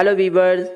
Hello viewers,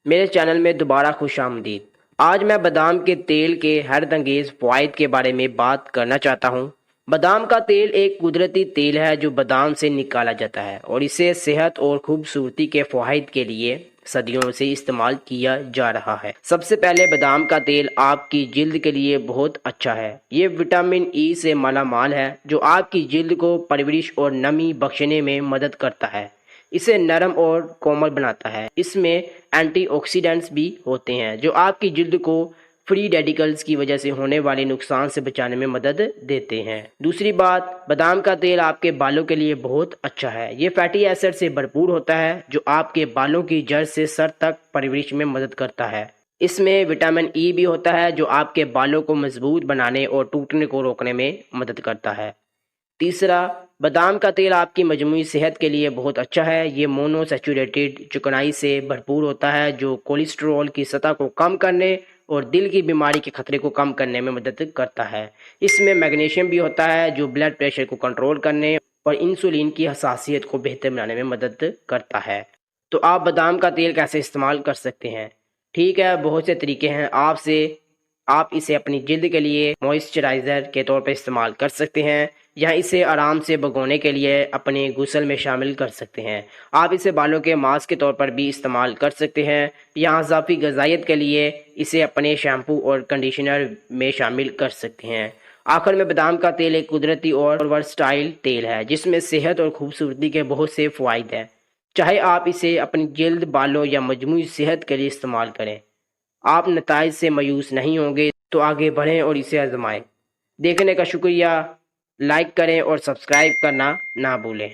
मेरे channel में दोबारा खुश आमदीद। आज मैं बादाम के तेल के हैरतअंगेज़ फ़वाइद के बारे में बात करना चाहता हूँ। बादाम का तेल एक कुदरती तेल है जो बादाम से निकाला जाता है और इसे सेहत और खूबसूरती के फ़वाइद के लिए सदियों से इस्तेमाल किया जा रहा है। सबसे पहले बादाम का तेल आपकी जिल्द के लिए बहुत अच्छा है। ये विटामिन ई से मालामाल है जो आपकी जिल्द को परवरिश और नमी बख्शने में मदद करता है। इसे नरम और कोमल बनाता है। इसमें एंटीऑक्सीडेंट्स भी होते हैं जो आपकी जिल्द को फ्री रेडिकल्स की वजह से होने वाले नुकसान से बचाने में मदद देते हैं। दूसरी बात, बादाम का तेल आपके बालों के लिए बहुत अच्छा है। ये फैटी एसिड से भरपूर होता है जो आपके बालों की जड़ से सर तक परवरिश में मदद करता है। इसमें विटामिन ई भी होता है जो आपके बालों को मजबूत बनाने और टूटने को रोकने में मदद करता है। तीसरा, बादाम का तेल आपकी मजमूई सेहत के लिए बहुत अच्छा है। ये मोनोसैचुरेटेड चिकनाई से भरपूर होता है जो कोलेस्ट्रॉल की सतह को कम करने और दिल की बीमारी के खतरे को कम करने में मदद करता है। इसमें मैग्नीशियम भी होता है जो ब्लड प्रेशर को कंट्रोल करने और इंसुलिन की हसासियत को बेहतर बनाने में मदद करता है। तो आप बादाम का तेल कैसे इस्तेमाल कर सकते हैं? ठीक है, बहुत से तरीके हैं। आप इसे अपनी जिल्द के लिए मॉइस्चराइज़र के तौर पर इस्तेमाल कर सकते हैं या इसे आराम से भगोने के लिए अपने गुस्ल में शामिल कर सकते हैं। आप इसे बालों के मास्क के तौर पर भी इस्तेमाल कर सकते हैं या इजाफी ग़िज़ाइयत के लिए इसे अपने शैम्पू और कंडीशनर में शामिल कर सकते हैं। आखिर में, बादाम का तेल एक कुदरती और वर्सटाइल तेल है जिसमें सेहत और खूबसूरती के बहुत से फ़वाइद हैं। चाहे आप इसे अपनी जिल्द, बालों या मजमूई सेहत के लिए इस्तेमाल करें, आप नताइज से मायूस नहीं होंगे। तो आगे बढ़ें और इसे आजमाएं। देखने का शुक्रिया। लाइक करें और सब्सक्राइब करना ना भूलें।